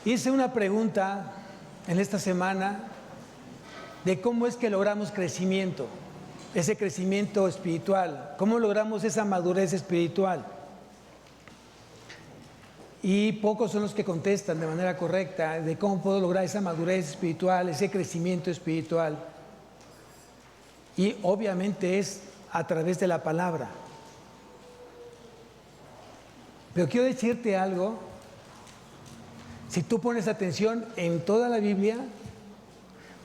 Hice una pregunta en esta semana de cómo es que logramos crecimiento, ese crecimiento espiritual, cómo logramos esa madurez espiritual. Y pocos son los que contestan de manera correcta de cómo puedo lograr esa madurez espiritual, ese crecimiento espiritual. Y obviamente es a través de la palabra. Pero quiero decirte algo. Si tú pones atención en toda la Biblia,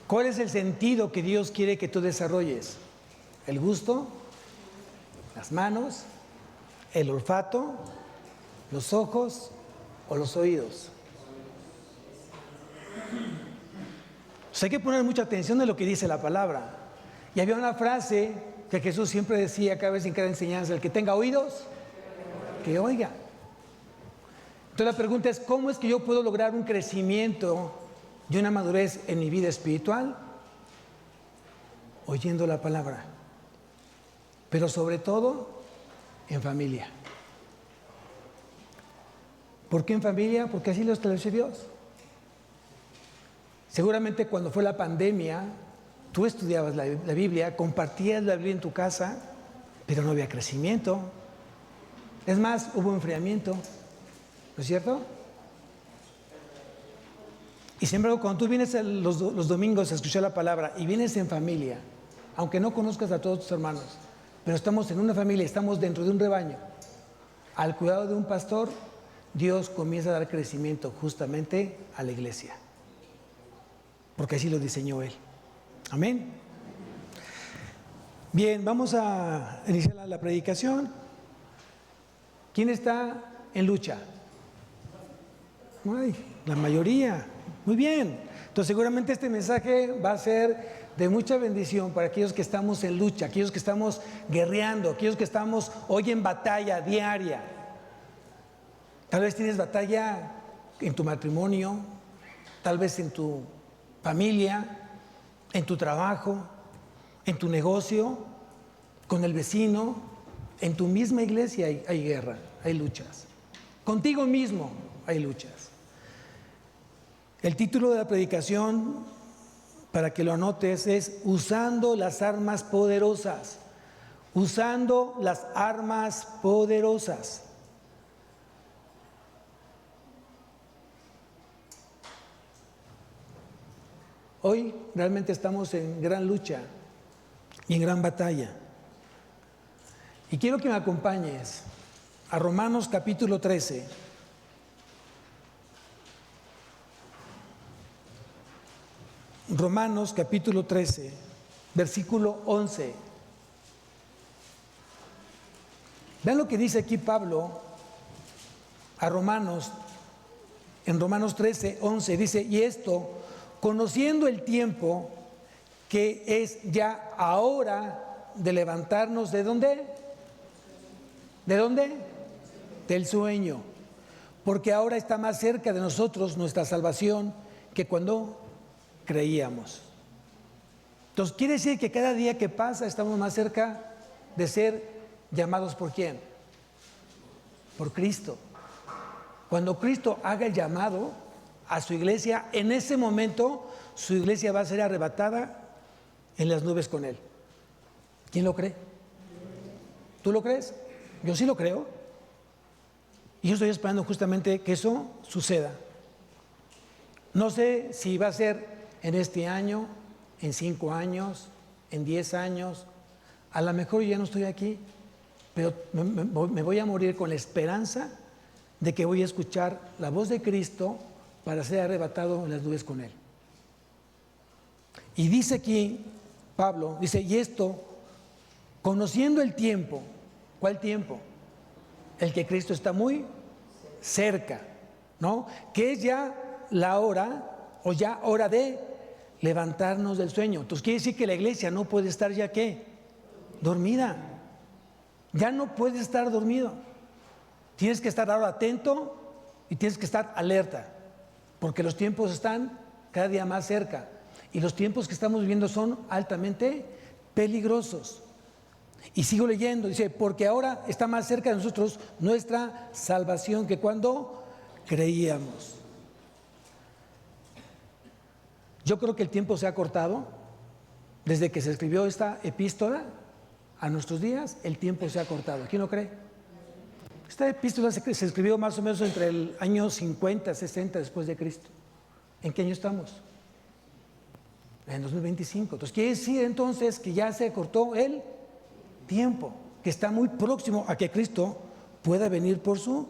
¿cuál es el sentido que Dios quiere que tú desarrolles? ¿El gusto? ¿Las manos? ¿El olfato? ¿Los ojos? ¿O los oídos? Hay que poner mucha atención en lo que dice la palabra. Y había una frase que Jesús siempre decía cada vez en cada enseñanza: el que tenga oídos, que oiga. Entonces la pregunta es: ¿cómo es que yo puedo lograr un crecimiento y una madurez en mi vida espiritual? Oyendo la palabra, pero sobre todo en familia. ¿Por qué en familia? Porque así lo estableció Dios. Seguramente cuando fue la pandemia, tú estudiabas la Biblia, compartías la Biblia en tu casa, pero no había crecimiento. Es más, hubo enfriamiento. ¿No es cierto? Y sin embargo, cuando tú vienes los domingos a escuchar la palabra y vienes en familia, aunque no conozcas a todos tus hermanos, pero estamos en una familia, estamos dentro de un rebaño, al cuidado de un pastor, Dios comienza a dar crecimiento justamente a la iglesia. Porque así lo diseñó Él. Amén. Bien, vamos a iniciar la predicación. ¿Quién está en lucha? Ay, la mayoría. Muy bien. Entonces seguramente este mensaje va a ser de mucha bendición para aquellos que estamos en lucha, aquellos que estamos guerreando, aquellos que estamos hoy en batalla diaria. Tal vez tienes batalla en tu matrimonio, tal vez en tu familia, en tu trabajo, en tu negocio, con el vecino, en tu misma iglesia hay guerra, hay luchas. Contigo mismo hay luchas. El título de la predicación, para que lo anotes, es Usando las armas poderosas. Usando las armas poderosas. Hoy realmente estamos en gran lucha y en gran batalla. Y quiero que me acompañes a Romanos capítulo 13. Romanos capítulo 13, versículo 11. Vean lo que dice aquí Pablo a Romanos, en Romanos 13, 11, dice: y esto, conociendo el tiempo, que es ya ahora de levantarnos, ¿de dónde? ¿De dónde? Del sueño. Porque ahora está más cerca de nosotros nuestra salvación que cuando creíamos. Entonces quiere decir que cada día que pasa estamos más cerca de ser llamados ¿por quién? Por Cristo. Cuando Cristo haga el llamado a su iglesia, en ese momento su iglesia va a ser arrebatada en las nubes con Él. ¿Quién lo cree? ¿Tú lo crees? Yo sí lo creo. Y yo estoy esperando justamente que eso suceda. No sé si va a ser en este año, en 5 años, en 10 años. A lo mejor ya no estoy aquí, pero me voy a morir con la esperanza de que voy a escuchar la voz de Cristo para ser arrebatado en las nubes con Él. Y dice aquí Pablo, dice: y esto, conociendo el tiempo. ¿Cuál tiempo? El que Cristo está muy cerca, ¿no? Que es ya la hora, o ya hora de levantarnos del sueño. Entonces quiere decir que la iglesia no puede estar ya ¿qué? Dormida. Ya no puede estar dormido. Tienes que estar ahora atento y tienes que estar alerta, porque los tiempos están cada día más cerca y los tiempos que estamos viviendo son altamente peligrosos. Y sigo leyendo, dice: porque ahora está más cerca de nosotros nuestra salvación que cuando creíamos. Yo creo que el tiempo se ha cortado. Desde que se escribió esta epístola a nuestros días, el tiempo se ha cortado. ¿Quién lo cree? Esta epístola se escribió más o menos entre el año 50, 60 después de Cristo. ¿En qué año estamos? En 2025. Entonces quiere decir entonces que ya se cortó el tiempo, que está muy próximo a que Cristo pueda venir por su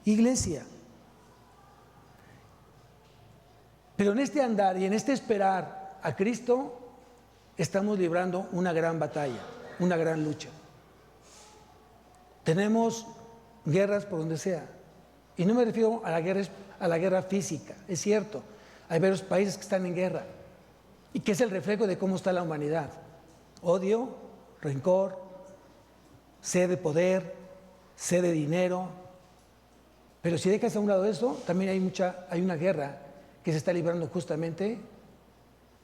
iglesia. Pero en este andar y en este esperar a Cristo, estamos librando una gran batalla, una gran lucha. Tenemos guerras por donde sea. Y no me refiero a la guerra física, es cierto. Hay varios países que están en guerra y que es el reflejo de cómo está la humanidad. Odio, rencor, sed de poder, sed de dinero. Pero si dejas a un lado eso, también hay una guerra que se está librando justamente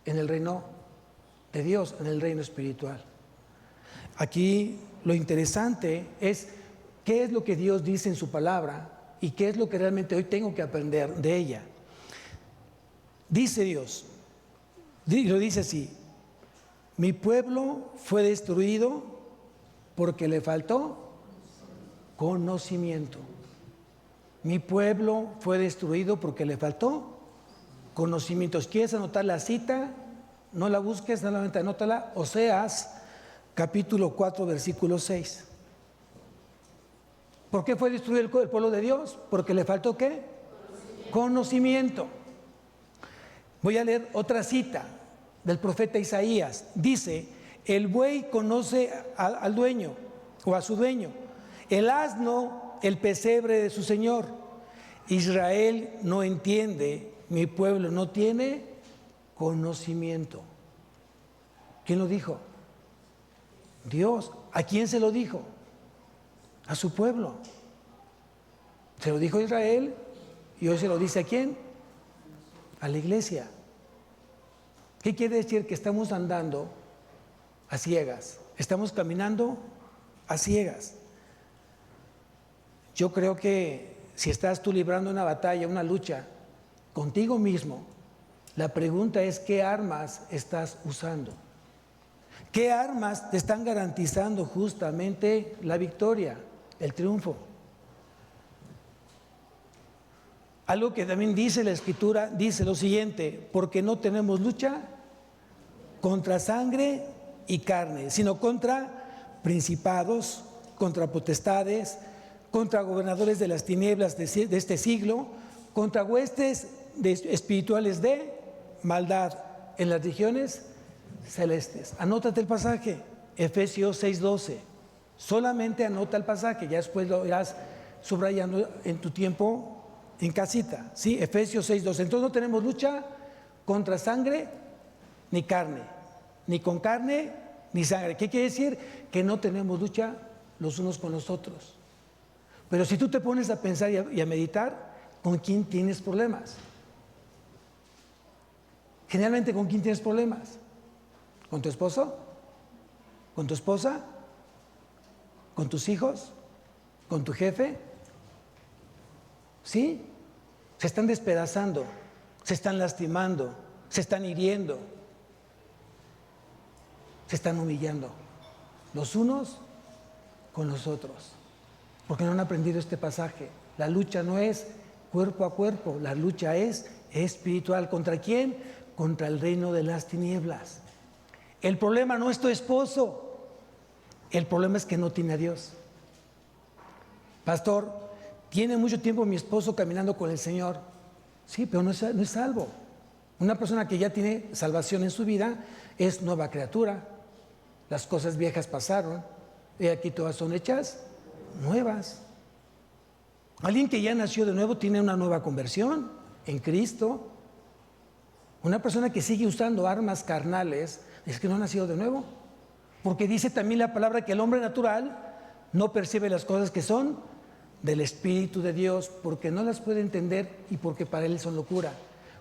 en el reino de Dios, en el reino espiritual. Aquí lo interesante es qué es lo que Dios dice en su palabra y qué es lo que realmente hoy tengo que aprender de ella. Dice Dios, lo dice así: mi pueblo fue destruido porque le faltó conocimiento. Mi pueblo fue destruido porque le faltó conocimientos. ¿Quieres anotar la cita? No la busques, solamente anótala. Oseas, capítulo 4, versículo 6. ¿Por qué fue destruido el pueblo de Dios? Porque le faltó ¿qué? Conocimiento. Voy a leer otra cita del profeta Isaías. Dice: el buey conoce al dueño o a su dueño, el asno el pesebre de su señor. Israel no entiende, mi pueblo no tiene conocimiento. ¿Quién lo dijo? Dios. ¿A quién se lo dijo? A su pueblo. Se lo dijo a Israel y hoy se lo dice ¿a quién? A la iglesia. ¿Qué quiere decir? Que estamos andando a ciegas. Estamos caminando a ciegas. Yo creo que si estás tú librando una batalla, una lucha contigo mismo, la pregunta es: ¿qué armas estás usando? ¿Qué armas te están garantizando justamente la victoria, el triunfo? Algo que también dice la Escritura, dice lo siguiente: porque no tenemos lucha contra sangre y carne, sino contra principados, contra potestades, contra gobernadores de las tinieblas de este siglo, contra huestes espirituales de maldad en las regiones celestes. Anótate el pasaje, Efesios 6:12. Solamente anota el pasaje, ya después lo irás subrayando en tu tiempo en casita, ¿sí? Efesios 6:12. Entonces no tenemos lucha contra sangre ni carne, ni con carne ni sangre. ¿Qué quiere decir? Que no tenemos lucha los unos con los otros. Pero si tú te pones a pensar y a meditar, ¿con quién tienes problemas? Generalmente, ¿con quién tienes problemas? ¿Con tu esposo? ¿Con tu esposa? ¿Con tus hijos? ¿Con tu jefe? ¿Sí? Se están despedazando, se están lastimando, se están hiriendo, se están humillando los unos con los otros. Porque no han aprendido este pasaje. La lucha no es cuerpo a cuerpo, la lucha es espiritual. ¿Contra quién? Contra el reino de las tinieblas. El problema no es tu esposo, el problema es que no tiene a Dios. Pastor, tiene mucho tiempo mi esposo caminando con el Señor. Sí, pero no es salvo. Una persona que ya tiene salvación en su vida es nueva criatura. Las cosas viejas pasaron y aquí todas son hechas nuevas. Alguien que ya nació de nuevo tiene una nueva conversión en Cristo. Una persona que sigue usando armas carnales es que no ha nacido de nuevo, porque dice también la palabra que el hombre natural no percibe las cosas que son del Espíritu de Dios, porque no las puede entender y porque para él son locura,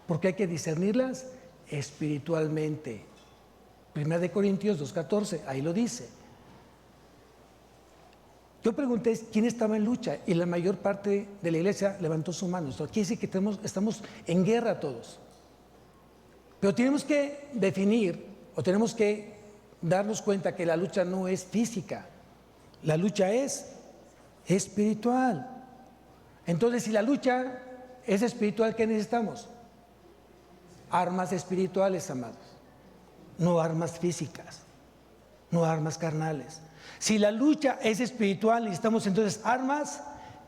porque hay que discernirlas espiritualmente. 1 Corintios 2:14, ahí lo dice. Yo pregunté quién estaba en lucha y la mayor parte de la iglesia levantó su mano. Esto quiere decir que estamos en guerra todos. Pero tenemos que definir o tenemos que darnos cuenta que la lucha no es física, la lucha es espiritual. Entonces, si la lucha es espiritual, ¿qué necesitamos? Armas espirituales, amados, no armas físicas, no armas carnales. Si la lucha es espiritual, necesitamos entonces armas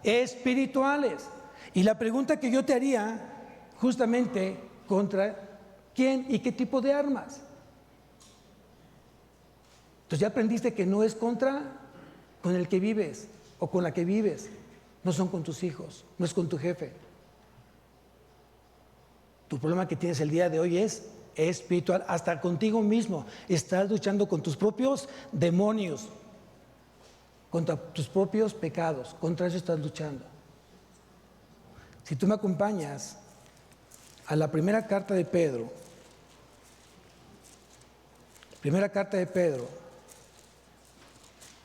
espirituales. Y la pregunta que yo te haría, justamente, ¿contra quién y qué tipo de armas? Entonces ya aprendiste que no es con el que vives o con la que vives, no son con tus hijos, no es con tu jefe. Tu problema que tienes el día de hoy es espiritual, hasta contigo mismo. Estás luchando con tus propios demonios, contra tus propios pecados, contra eso estás luchando. Si tú me acompañas a la primera carta de Pedro,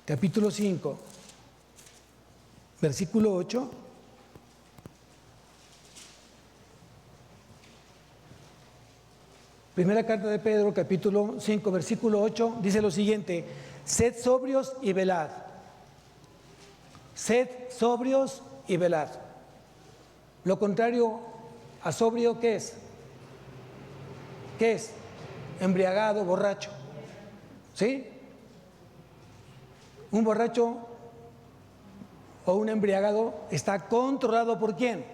capítulo 5, versículo 8. Primera carta de Pedro, capítulo 5, versículo 8, dice lo siguiente: sed sobrios y velad. Sed sobrios y velad. Lo contrario a sobrio, ¿qué es? ¿Qué es? Embriagado, borracho. ¿Sí? Un borracho o un embriagado está controlado ¿por quién?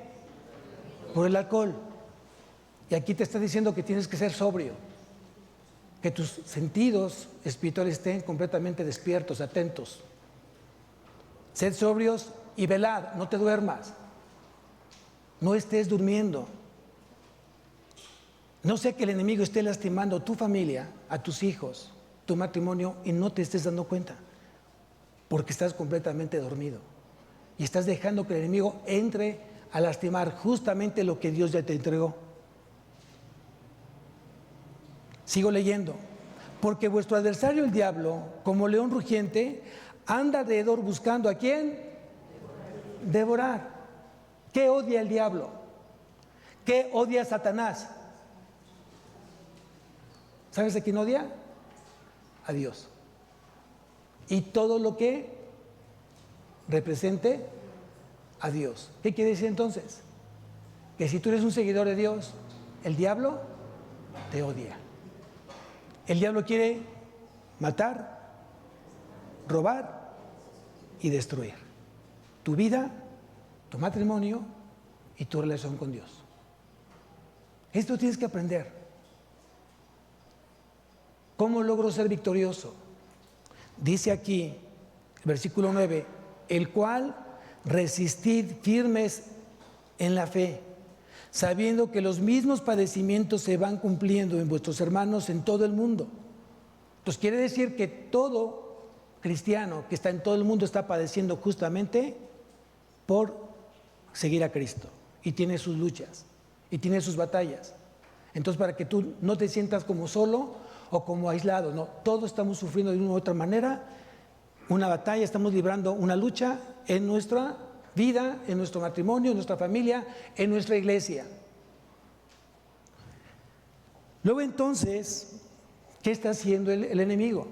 Por el alcohol. Y aquí te está diciendo que tienes que ser sobrio, que tus sentidos espirituales estén completamente despiertos, atentos. Sed sobrios y velad, no te duermas, no estés durmiendo. No sea que el enemigo esté lastimando a tu familia, a tus hijos, tu matrimonio y no te estés dando cuenta, porque estás completamente dormido y estás dejando que el enemigo entre a lastimar justamente lo que Dios ya te entregó. Sigo leyendo. Porque vuestro adversario el diablo, como león rugiente, anda alrededor buscando ¿a quién? Devorar. ¿Qué odia el diablo? ¿Qué odia Satanás? ¿Sabes a quién odia? A Dios. Y todo lo que represente a Dios. ¿Qué quiere decir entonces? Que si tú eres un seguidor de Dios, el diablo te odia. El diablo quiere matar, robar y destruir tu vida, tu matrimonio y tu relación con Dios. Esto tienes que aprender. ¿Cómo logro ser victorioso? Dice aquí, versículo 9, el cual resistid firmes en la fe, sabiendo que los mismos padecimientos se van cumpliendo en vuestros hermanos en todo el mundo. Entonces quiere decir que todo cristiano que está en todo el mundo está padeciendo justamente por seguir a Cristo y tiene sus luchas y tiene sus batallas. Entonces, para que tú no te sientas como solo o como aislado, no, todos estamos sufriendo de una u otra manera una batalla, estamos librando una lucha en nuestra vida, en nuestro matrimonio, en nuestra familia, en nuestra iglesia. Luego entonces, ¿qué está haciendo el enemigo?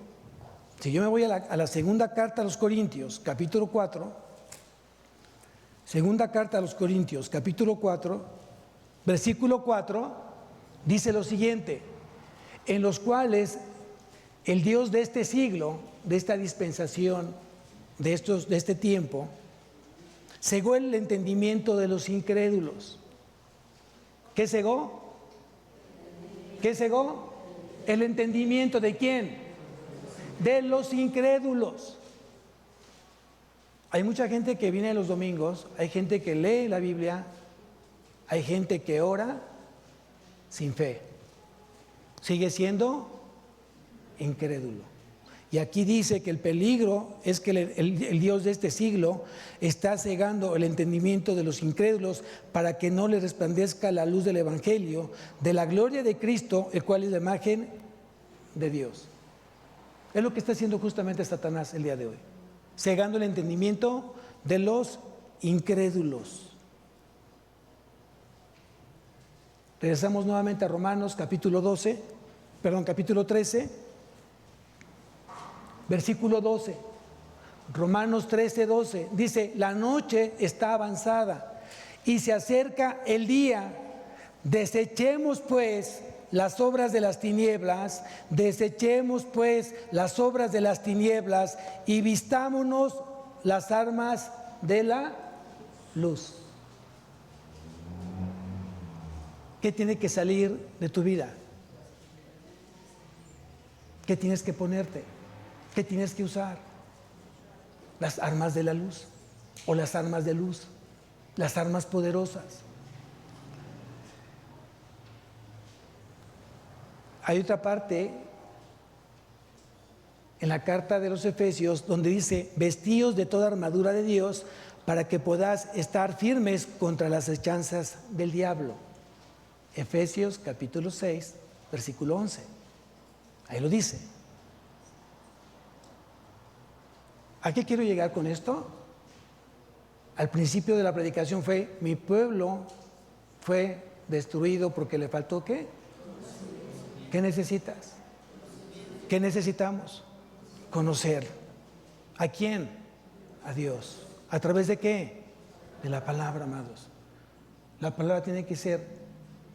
Si yo me voy a la segunda carta a los Corintios, capítulo 4, segunda carta a los Corintios, capítulo 4, versículo 4, dice lo siguiente: en los cuales el Dios de este siglo, de esta dispensación, de este tiempo, cegó el entendimiento de los incrédulos. ¿Qué cegó? ¿Qué cegó? El entendimiento ¿de quién? De los incrédulos. Hay mucha gente que viene los domingos, hay gente que lee la Biblia, hay gente que ora sin fe. Sigue siendo incrédulo. Y aquí dice que el peligro es que el Dios de este siglo está cegando el entendimiento de los incrédulos para que no les resplandezca la luz del Evangelio, de la gloria de Cristo, el cual es la imagen de Dios. Es lo que está haciendo justamente Satanás el día de hoy, cegando el entendimiento de los incrédulos. Regresamos nuevamente a Romanos capítulo 13, versículo 12. Romanos 13, 12. Dice, la noche está avanzada y se acerca el día. Desechemos pues las obras de las tinieblas, y vistámonos las armas de la luz. ¿Qué tiene que salir de tu vida? ¿Qué tienes que ponerte? ¿Qué tienes que usar? Las armas de la luz o las armas de luz, las armas poderosas. Hay otra parte en la carta de los Efesios donde dice, vestíos de toda armadura de Dios para que podáis estar firmes contra las acechanzas del diablo. Efesios capítulo 6, versículo 11. Ahí lo dice. ¿A qué quiero llegar con esto? Al principio de la predicación fue, mi pueblo fue destruido porque le faltó ¿qué? ¿Qué necesitas? ¿Qué necesitamos? Conocer. ¿A quién? A Dios. ¿A través de qué? De la palabra, amados. La palabra tiene que ser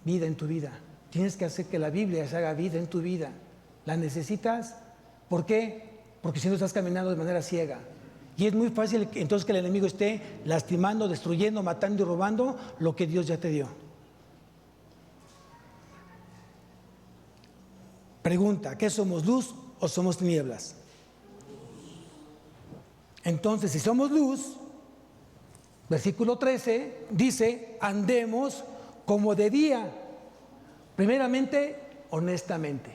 vida en tu vida. Tienes que hacer que la Biblia se haga vida en tu vida. ¿La necesitas? ¿Por qué? Porque si no estás caminando de manera ciega. Y es muy fácil entonces que el enemigo esté lastimando, destruyendo, matando y robando lo que Dios ya te dio. Pregunta, ¿qué somos, luz o somos tinieblas? Entonces, si somos luz, versículo 13 dice, andemos como de día. Primeramente, honestamente.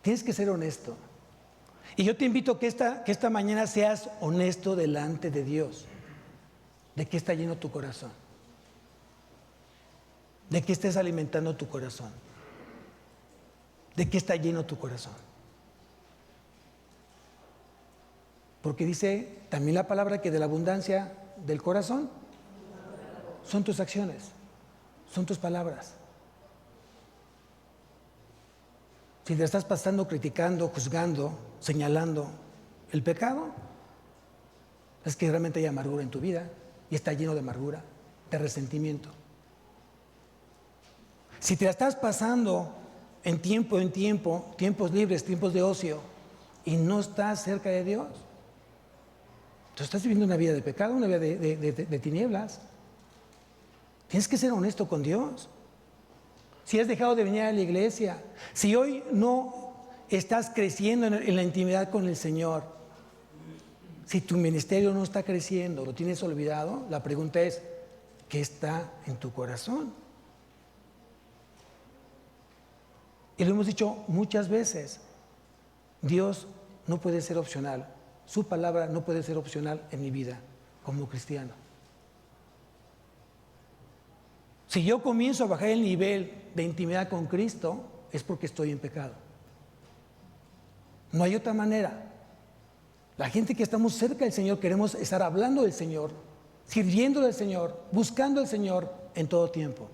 Tienes que ser honesto. Y yo te invito que esta mañana seas honesto delante de Dios. ¿De qué está lleno tu corazón? ¿De qué estés alimentando tu corazón? ¿De qué está lleno tu corazón? Porque dice también la palabra que de la abundancia del corazón son tus acciones, son tus palabras. Si te estás pasando criticando, juzgando, señalando el pecado, es que realmente hay amargura en tu vida y está lleno de amargura, de resentimiento. Si te la estás pasando en tiempo, tiempos libres, tiempos de ocio, y no estás cerca de Dios, tú estás viviendo una vida de pecado, una vida de tinieblas. Tienes que ser honesto con Dios. Si has dejado de venir a la iglesia, si hoy no estás creciendo en la intimidad con el Señor, si tu ministerio no está creciendo, lo tienes olvidado, la pregunta es, ¿qué está en tu corazón? Y lo hemos dicho muchas veces, Dios no puede ser opcional, su palabra no puede ser opcional en mi vida como cristiano. Si yo comienzo a bajar el nivel de intimidad con Cristo, es porque estoy en pecado. No hay otra manera. La gente que estamos cerca del Señor queremos estar hablando del Señor, sirviendo al Señor, buscando al Señor en todo tiempo.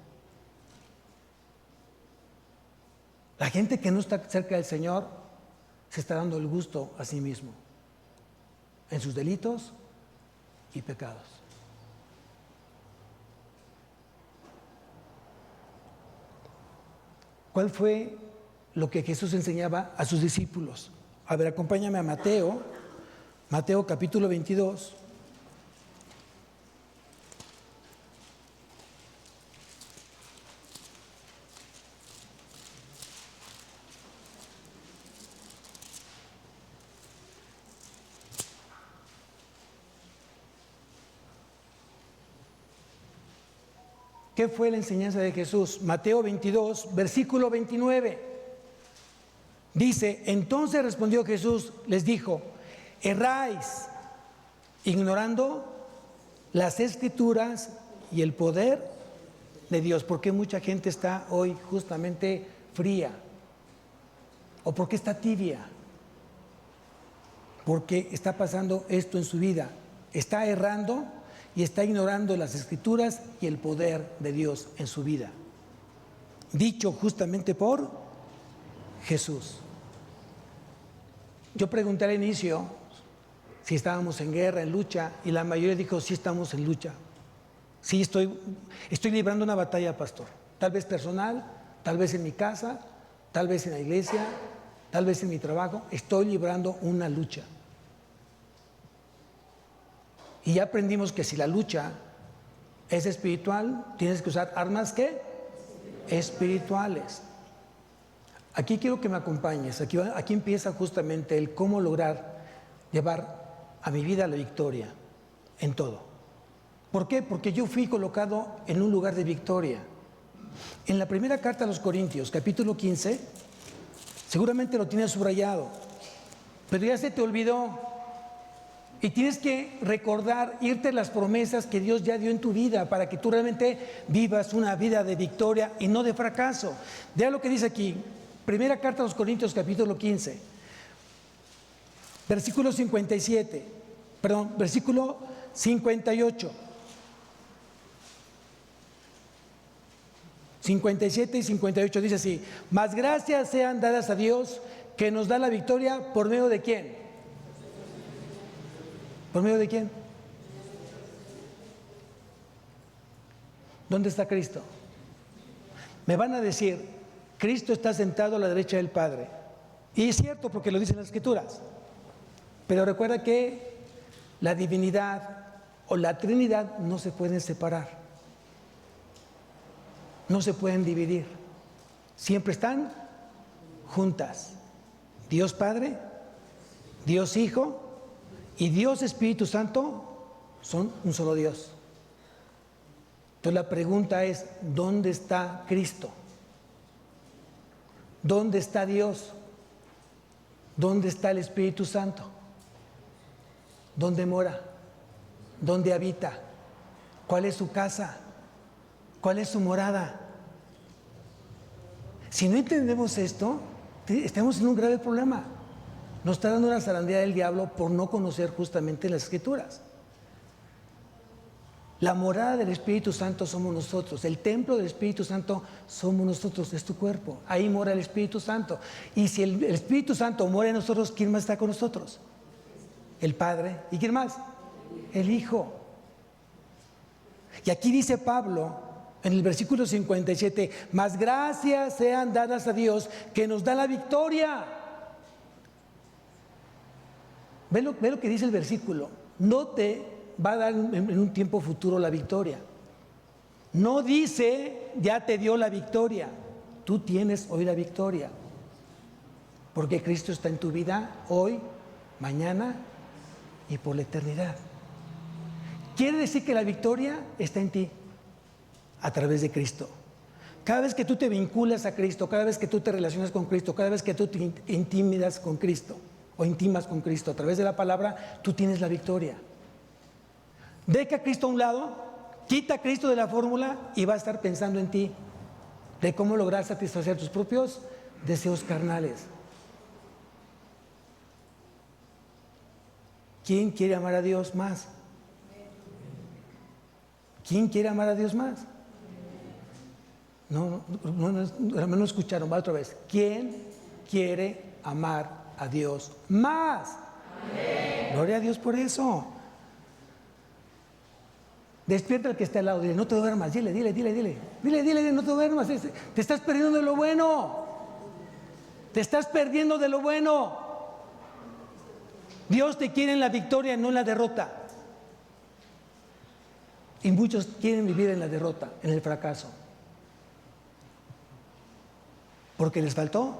La gente que no está cerca del Señor se está dando el gusto a sí mismo en sus delitos y pecados. ¿Cuál fue lo que Jesús enseñaba a sus discípulos? A ver, acompáñame a Mateo capítulo 22. ¿Qué fue la enseñanza de Jesús? Mateo 22, versículo 29. Dice, entonces respondió Jesús, les dijo, erráis, ignorando las Escrituras y el poder de Dios. ¿Por qué mucha gente está hoy justamente fría? ¿O por qué está tibia? Porque está pasando esto en su vida. Está errando y está ignorando las Escrituras y el poder de Dios en su vida. dicho justamente por Jesús. Yo pregunté al inicio si estábamos en guerra, en lucha, y la mayoría dijo, sí estamos en lucha. Sí, estoy librando una batalla, pastor. Tal vez personal, tal vez en mi casa, tal vez en la iglesia, tal vez en mi trabajo. Estoy librando una lucha. Y ya aprendimos que si la lucha es espiritual, tienes que usar armas, ¿qué? Espirituales. Aquí quiero que me acompañes. Aquí empieza justamente el cómo lograr llevar a mi vida la victoria en todo. ¿Por qué? Porque yo fui colocado en un lugar de victoria. En la primera carta a los Corintios, capítulo 15, seguramente lo tienes subrayado, pero ya se te olvidó. Y tienes que recordar, irte las promesas que Dios ya dio en tu vida para que tú realmente vivas una vida de victoria y no de fracaso. Vea lo que dice aquí, primera carta a los Corintios, capítulo 15, versículo 58. 57 y 58 dice así: mas gracias sean dadas a Dios que nos da la victoria por medio de ¿quién? ¿Por medio de quién? ¿Dónde está Cristo? Me van a decir, Cristo está sentado a la derecha del Padre. Y es cierto porque lo dicen las Escrituras. Pero recuerda que la divinidad o la Trinidad no se pueden separar. No se pueden dividir. Siempre están juntas. Dios Padre, Dios Hijo y Dios Espíritu Santo son un solo Dios. Entonces la pregunta es, ¿dónde está Cristo? ¿Dónde está Dios? ¿Dónde está el Espíritu Santo? ¿Dónde mora? ¿Dónde habita? ¿Cuál es su casa? ¿Cuál es su morada? Si no entendemos esto, estamos en un grave problema. Nos está dando una zarandeada del diablo por no conocer justamente las Escrituras. La morada del Espíritu Santo somos nosotros. El templo del Espíritu Santo somos nosotros, es tu cuerpo. Ahí mora el Espíritu Santo. Y si el Espíritu Santo mora en nosotros, ¿quién más está con nosotros? El Padre. ¿Y quién más? El Hijo. Y aquí dice Pablo, en el versículo 57, mas gracias sean dadas a Dios que nos da la victoria. Ve lo que dice el versículo. No te va a dar en un tiempo futuro la victoria. No dice, ya te dio la victoria. Tú tienes hoy la victoria. Porque Cristo está en tu vida hoy, mañana y por la eternidad. Quiere decir que la victoria está en ti, a través de Cristo. Cada vez que tú te vinculas a Cristo, cada vez que tú te relacionas con Cristo, cada vez que tú te intimidas con Cristo o intimas con Cristo a través de la palabra, tú tienes la victoria. Deja a Cristo a un lado, quita a Cristo de la fórmula y va a estar pensando en ti, de cómo lograr satisfacer tus propios deseos carnales. ¿Quién quiere amar a Dios más? ¿Quién quiere amar a Dios más? No escucharon, va otra vez. ¿Quién quiere amar a Dios más? Amén. Gloria a Dios por eso. Despierta al que está al lado, dile, no te duermas, dile, no te duermas, te estás perdiendo de lo bueno. Te estás perdiendo de lo bueno. Dios te quiere en la victoria, no en la derrota. Y muchos quieren vivir en la derrota, en el fracaso. Porque les faltó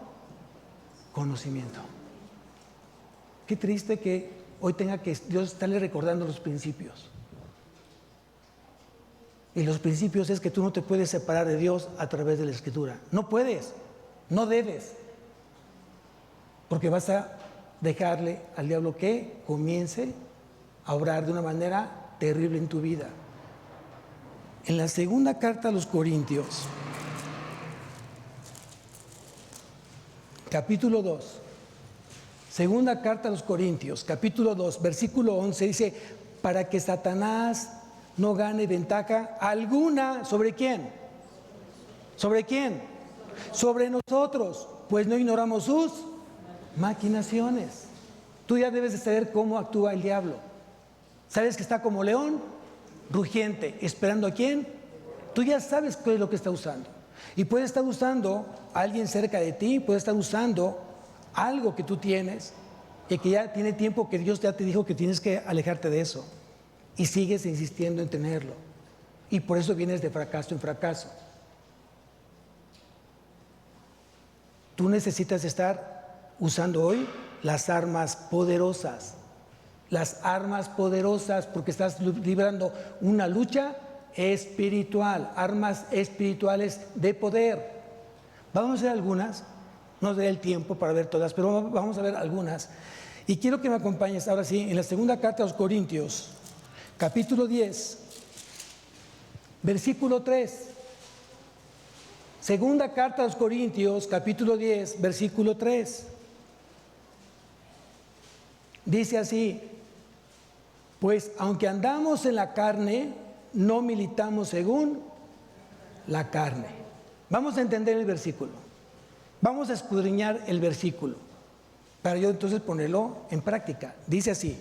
conocimiento. Qué triste que hoy tenga que Dios estarle recordando los principios. Y los principios es que tú no te puedes separar de Dios a través de la Escritura. No puedes, no debes. Porque vas a dejarle al diablo que comience a obrar de una manera terrible en tu vida. En la segunda carta a los Corintios, capítulo 2, segunda carta a los Corintios, capítulo 2, versículo 11, dice, para que Satanás no gane ventaja alguna. ¿Sobre quién? ¿Sobre quién? sobre nosotros, pues no ignoramos sus maquinaciones. Tú ya debes de saber cómo actúa el diablo. ¿Sabes que está como león rugiente, esperando a quién? Tú ya sabes qué es lo que está usando. Y puede estar usando a alguien cerca de ti, puede estar usando algo que tú tienes y que ya tiene tiempo que Dios ya te dijo que tienes que alejarte de eso. Y sigues insistiendo en tenerlo. Y por eso vienes de fracaso en fracaso. Tú necesitas estar usando hoy las armas poderosas. Las armas poderosas, porque estás librando una lucha espiritual, armas espirituales de poder. Vamos a ver algunas, no nos daré el tiempo para ver todas, pero vamos a ver algunas. Y quiero que me acompañes ahora sí en la segunda carta a los Corintios, capítulo 10, versículo 3. Segunda carta a los Corintios, capítulo 10, versículo 3. Dice así: pues aunque andamos en la carne, no militamos según la carne. Vamos a entender el versículo. Vamos a escudriñar el versículo para yo entonces ponerlo en práctica. Dice así: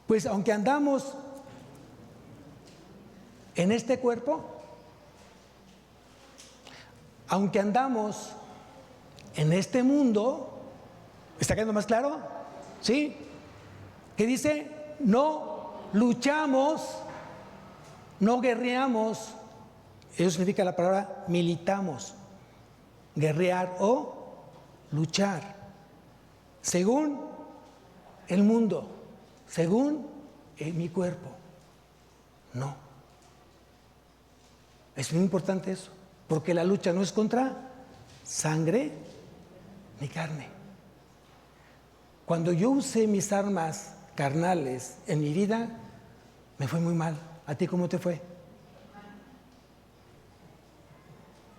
pues aunque andamos en este cuerpo, aunque andamos en este mundo, ¿está quedando más claro? ¿Sí? ¿Qué dice? No luchamos, no guerreamos. Eso significa la palabra militamos. Guerrear o luchar. Según el mundo, según mi cuerpo. No. Es muy importante eso, porque la lucha no es contra sangre ni carne. Cuando yo usé mis armas carnales en mi vida, me fue muy mal. ¿A ti cómo te fue?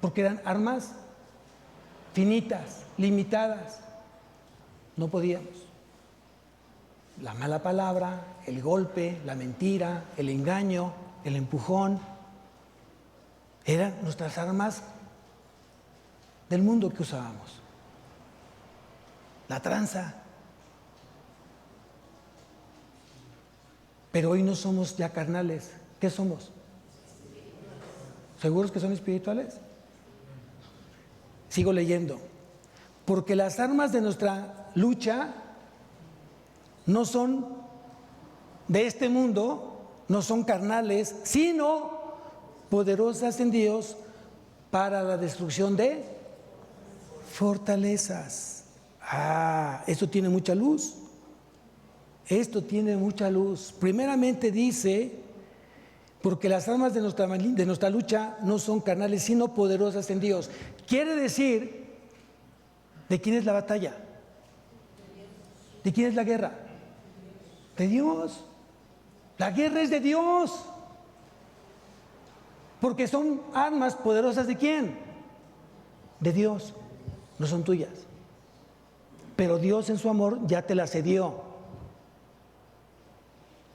Porque eran armas finitas, limitadas. No podíamos. La mala palabra, el golpe, la mentira, el engaño, el empujón, eran nuestras armas del mundo que usábamos. La tranza. Pero hoy no somos ya carnales. ¿Qué somos? ¿Seguros que son espirituales? Sigo leyendo. Porque las armas de nuestra lucha no son de este mundo, no son carnales, sino poderosas en Dios para la destrucción de fortalezas. Esto tiene mucha luz. Esto tiene mucha luz. Primeramente dice, porque las armas de nuestra lucha no son carnales, sino poderosas en Dios. Quiere decir, ¿de quién es la batalla? ¿De quién es la guerra? De Dios. La guerra es de Dios. Porque son armas poderosas ¿de quién? De Dios. No son tuyas. Pero Dios en su amor ya te las cedió.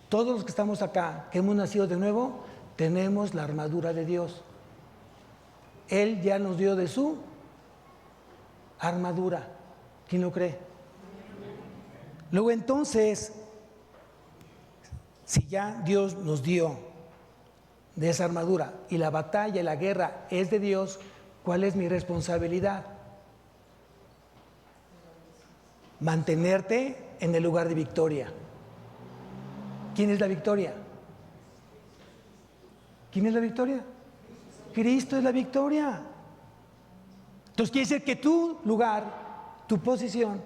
Todos los que estamos acá, que hemos nacido de nuevo, tenemos la armadura de Dios. Él ya nos dio de su armadura. ¿Quién lo cree? Luego entonces, si ya Dios nos dio de esa armadura y la batalla y la guerra es de Dios, ¿cuál es mi responsabilidad? Mantenerte en el lugar de victoria. ¿Quién es la victoria? ¿Quién es la victoria? Cristo es la victoria. Entonces quiere decir que tu lugar, tu posición,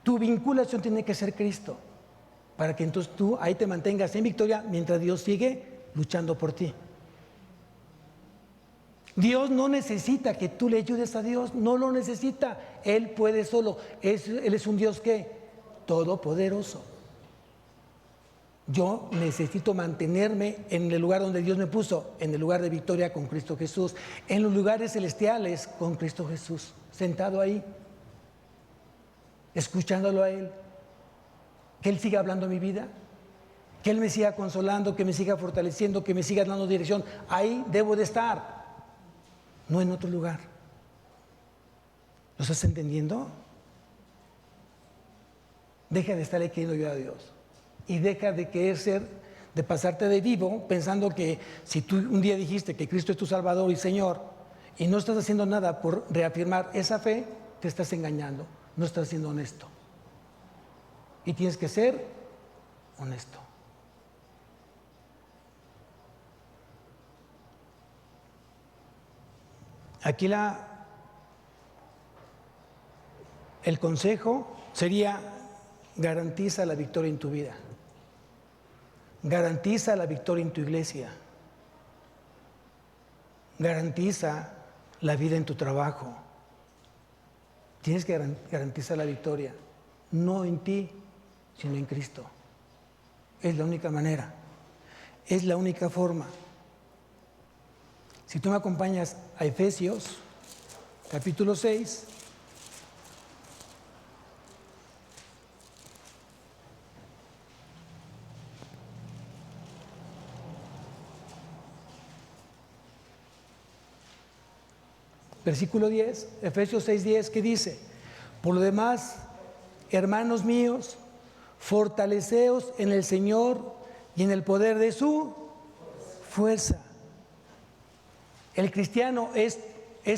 tu vinculación tiene que ser Cristo, para que entonces tú ahí te mantengas en victoria mientras Dios sigue luchando por ti. Dios no necesita que tú le ayudes a Dios, no lo necesita. Él puede solo. Él es un Dios ¿qué? Todopoderoso. Yo necesito mantenerme en el lugar donde Dios me puso, en el lugar de victoria con Cristo Jesús, en los lugares celestiales con Cristo Jesús, sentado ahí, escuchándolo a Él, que Él siga hablando a mi vida, que Él me siga consolando, que me siga fortaleciendo, que me siga dando dirección. Ahí debo de estar. no en otro lugar. ¿Lo estás entendiendo? Deja de estarle queriendo ayudar a Dios y deja de querer de pasarte de vivo pensando que si tú un día dijiste que Cristo es tu Salvador y Señor y no estás haciendo nada por reafirmar esa fe, te estás engañando, no estás siendo honesto. Y tienes que ser honesto. Aquí el consejo sería: garantiza la victoria en tu vida. Garantiza la victoria en tu iglesia. Garantiza la vida en tu trabajo. Tienes que garantizar la victoria, no en ti, sino en Cristo. Es la única manera, es la única forma. Si tú me acompañas a Efesios, capítulo 6, versículo 10, Efesios 6:10, que dice: por lo demás, hermanos míos, fortaleceos en el Señor y en el poder de su fuerza. El cristiano es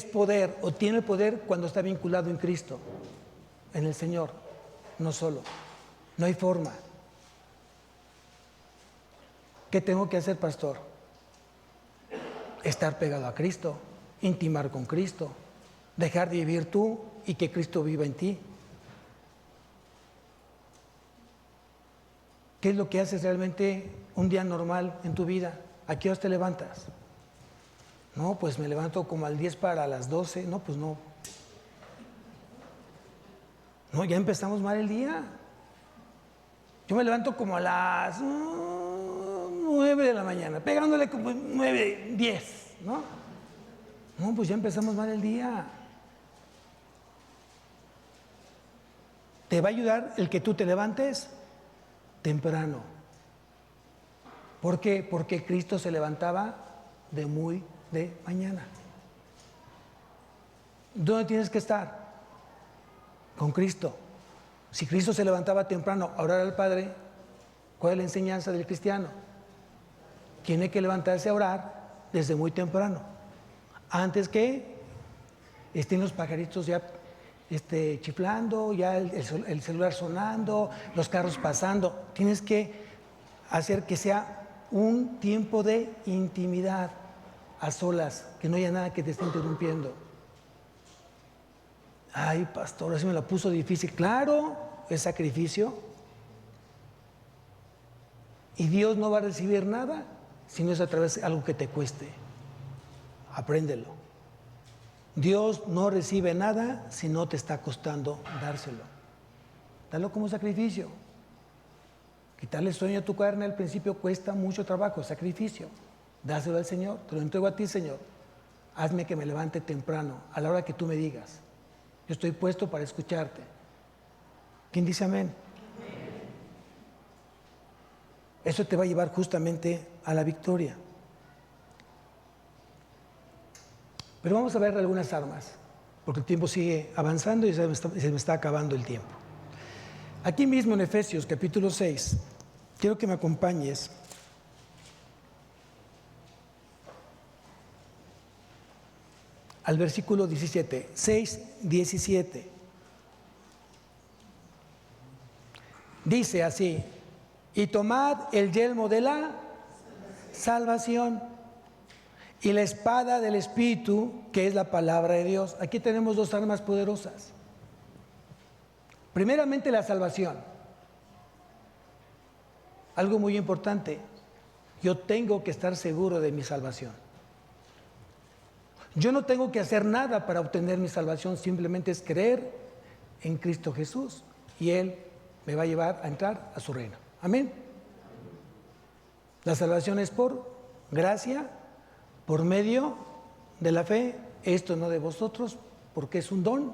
poder, o tiene el poder cuando está vinculado en Cristo, en el Señor, no solo. No hay forma. ¿Qué tengo que hacer, pastor? Estar pegado a Cristo, intimar con Cristo, dejar de vivir tú y que Cristo viva en ti. ¿Qué es lo que haces realmente un día normal en tu vida? ¿A qué horas te levantas? No, pues me levanto como al 10 para las 12. No, pues no. No, ya empezamos mal el día. Yo me levanto como a las 9 de la mañana, pegándole como 9, 10, ¿no? No, pues ya empezamos mal el día. Te va a ayudar el que tú te levantes temprano. ¿Por qué? Porque Cristo se levantaba de mañana. ¿Dónde tienes que estar? Con Cristo. Si Cristo se levantaba temprano a orar al Padre, ¿cuál es la enseñanza del cristiano? Tiene que levantarse a orar desde muy temprano, antes que estén los pajaritos ya chiflando, ya el celular sonando, los carros pasando. Tienes que hacer que sea un tiempo de intimidad, a solas, que no haya nada que te esté interrumpiendo. Ay, pastor, así me la puso difícil. Claro, es sacrificio. Y Dios no va a recibir nada si no es a través de algo que te cueste. Apréndelo. Dios no recibe nada si no te está costando dárselo. Dalo como sacrificio. Quitarle el sueño a tu carne al principio cuesta mucho trabajo, sacrificio. Dáselo al Señor, te lo entrego a ti, Señor. Hazme que me levante temprano, a la hora que tú me digas. Yo estoy puesto para escucharte. ¿Quién dice amén? Eso te va a llevar justamente a la victoria. Pero vamos a ver algunas armas, porque el tiempo sigue avanzando y se me está acabando el tiempo. Aquí mismo en Efesios capítulo 6, quiero que me acompañes al versículo 17, 6:17. Dice así: y tomad el yelmo de la salvación y la espada del Espíritu, que es la palabra de Dios. Aquí tenemos dos armas poderosas. Primeramente, la salvación. Algo muy importante: yo tengo que estar seguro de mi salvación. Yo no tengo que hacer nada para obtener mi salvación, simplemente es creer en Cristo Jesús y Él me va a llevar a entrar a su reino. Amén. La salvación es por gracia, por medio de la fe. Esto no de vosotros, porque es un don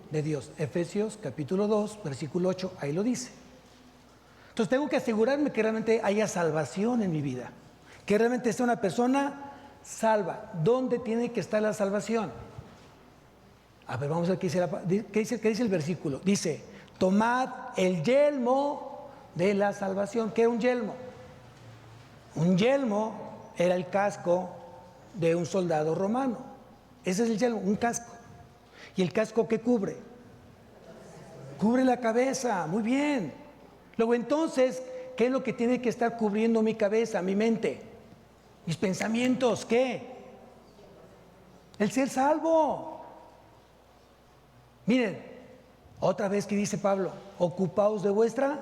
de Dios. Efesios capítulo 2, versículo 8, ahí lo dice. Entonces tengo que asegurarme que realmente haya salvación en mi vida, que realmente sea una persona salva. ¿Dónde tiene que estar la salvación? A ver, vamos a ver qué dice el versículo. Dice, tomad el yelmo de la salvación. ¿Qué era un yelmo? Un yelmo era el casco de un soldado romano. Ese es el yelmo, un casco. ¿Y el casco qué cubre? Cubre la cabeza, muy bien. Luego entonces, ¿qué es lo que tiene que estar cubriendo mi cabeza, mi mente? Mis pensamientos, ¿qué? El ser salvo. Miren, otra vez que dice Pablo, ocupaos de vuestra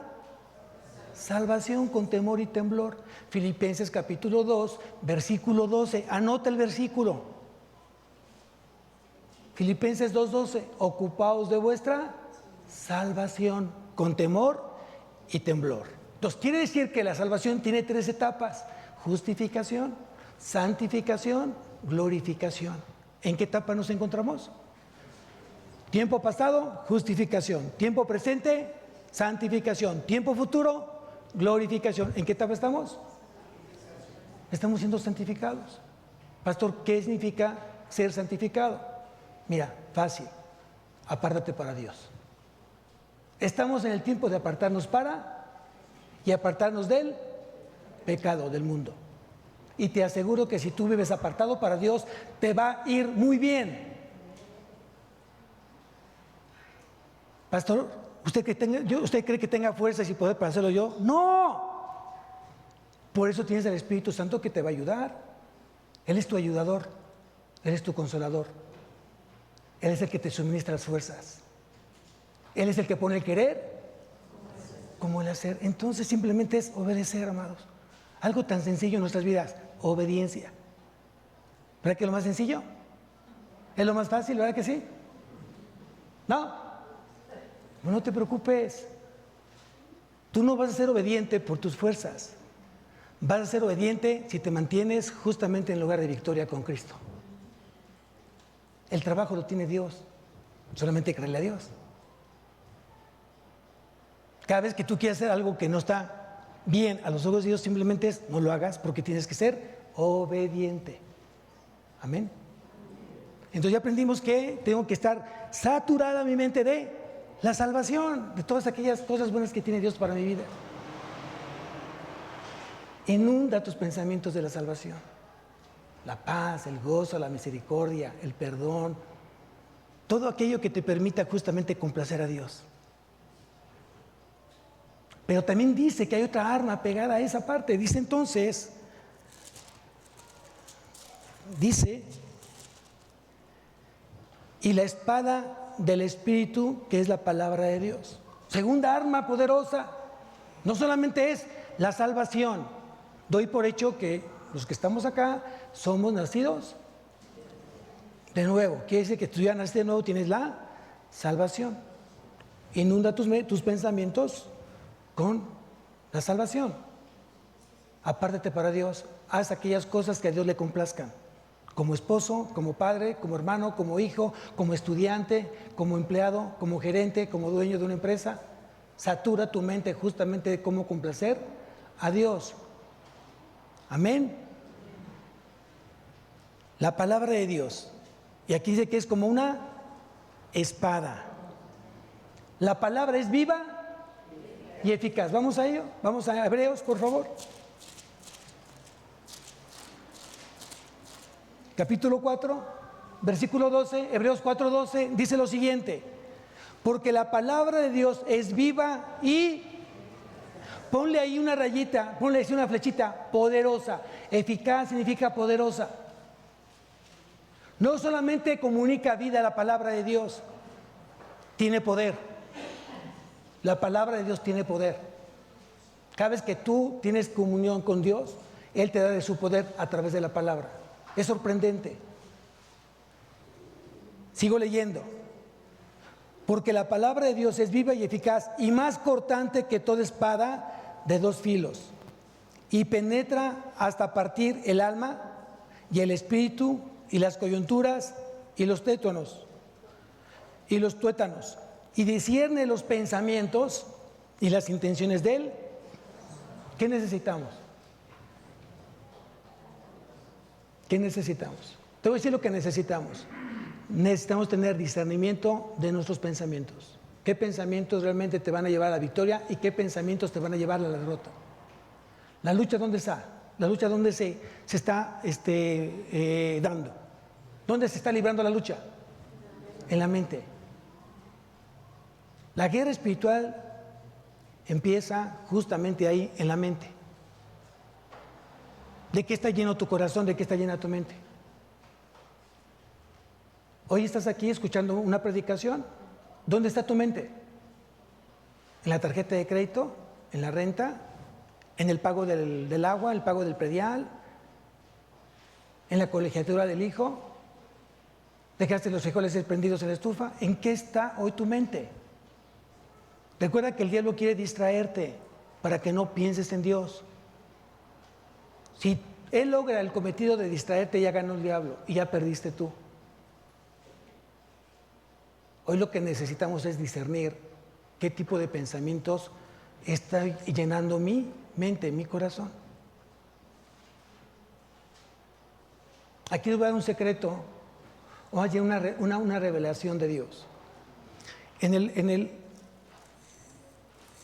salvación con temor y temblor. Filipenses capítulo 2, versículo 12. Anota el versículo. Filipenses 2:12. Ocupaos de vuestra salvación con temor y temblor. Entonces quiere decir que la salvación tiene 3 etapas: justificación, santificación, glorificación. ¿En qué etapa nos encontramos? Tiempo pasado, justificación. Tiempo presente, santificación. Tiempo futuro, glorificación. ¿En qué etapa estamos? Estamos siendo santificados. Pastor, ¿qué significa ser santificado? Mira, fácil. Apártate para Dios. Estamos en el tiempo de apartarnos para y apartarnos del pecado, del mundo. Y te aseguro que si tú vives apartado para Dios, te va a ir muy bien. Pastor, ¿usted cree que tenga fuerzas y poder para hacerlo yo? ¡No! Por eso tienes el Espíritu Santo que te va a ayudar. Él es tu ayudador, Él es tu consolador. Él es el que te suministra las fuerzas. Él es el que pone el querer como el hacer. Entonces simplemente es obedecer, amados. Algo tan sencillo en nuestras vidas, obediencia. ¿Verdad que es lo más sencillo? ¿Es lo más fácil? ¿Verdad que sí? ¿No? No te preocupes. Tú no vas a ser obediente por tus fuerzas. Vas a ser obediente si te mantienes justamente en el lugar de victoria con Cristo. El trabajo lo tiene Dios. Solamente créele a Dios. Cada vez que tú quieras hacer algo que no está bien a los ojos de Dios, simplemente no lo hagas, porque tienes que ser obediente. Amén. Entonces ya aprendimos que tengo que estar saturada mi mente de la salvación, de todas aquellas cosas buenas que tiene Dios para mi vida. Inunda tus pensamientos de la salvación. La paz, el gozo, la misericordia, el perdón, todo aquello que te permita justamente complacer a Dios. Pero también dice que hay otra arma pegada a esa parte. Dice entonces, y la espada del Espíritu, que es la palabra de Dios. Segunda arma poderosa. No solamente es la salvación. Doy por hecho que los que estamos acá somos nacidos de nuevo. Quiere decir que tú ya naciste de nuevo, tienes la salvación. Inunda tus pensamientos con la salvación. Apártate para Dios. Haz aquellas cosas que a Dios le complazcan. Como esposo, como padre, como hermano, como hijo, como estudiante, como empleado, como gerente, como dueño de una empresa. Satura tu mente justamente de cómo complacer a Dios. Amén. La palabra de Dios. Y aquí dice que es como una espada. La palabra es viva y eficaz. Vamos a ello. Vamos a Hebreos, por favor. Capítulo 4, versículo 12, Hebreos 4:12, dice lo siguiente: porque la palabra de Dios es viva y, ponle ahí una rayita, ponle ahí una flechita, poderosa. Eficaz significa poderosa. No solamente comunica vida la palabra de Dios, tiene poder. La palabra de Dios tiene poder. Cada vez que tú tienes comunión con Dios, Él te da de su poder a través de la palabra. Es sorprendente. Sigo leyendo. Porque la palabra de Dios es viva y eficaz y más cortante que toda espada de 2 filos, y penetra hasta partir el alma y el espíritu y las coyunturas y los tuétanos y discierne los pensamientos y las intenciones de Él. ¿Qué necesitamos? ¿Qué necesitamos? Te voy a decir lo que necesitamos. Necesitamos tener discernimiento de nuestros pensamientos. ¿Qué pensamientos realmente te van a llevar a la victoria y qué pensamientos te van a llevar a la derrota? ¿La lucha dónde está? ¿La lucha dónde se está dando? ¿Dónde se está librando la lucha? En la mente. La guerra espiritual empieza justamente ahí, en la mente. ¿De qué está lleno tu corazón? ¿De qué está llena tu mente? Hoy estás aquí escuchando una predicación. ¿Dónde está tu mente? ¿En la tarjeta de crédito? ¿En la renta? ¿En el pago del agua? ¿El pago del predial? ¿En la colegiatura del hijo? ¿Dejaste los frijoles prendidos en la estufa? ¿En qué está hoy tu mente? Recuerda que el diablo quiere distraerte para que no pienses en Dios. Si él logra el cometido de distraerte, ya ganó el diablo y ya perdiste tú. Hoy lo que necesitamos es discernir qué tipo de pensamientos está llenando mi mente, mi corazón. Aquí les voy a dar un secreto, o hay una revelación de Dios.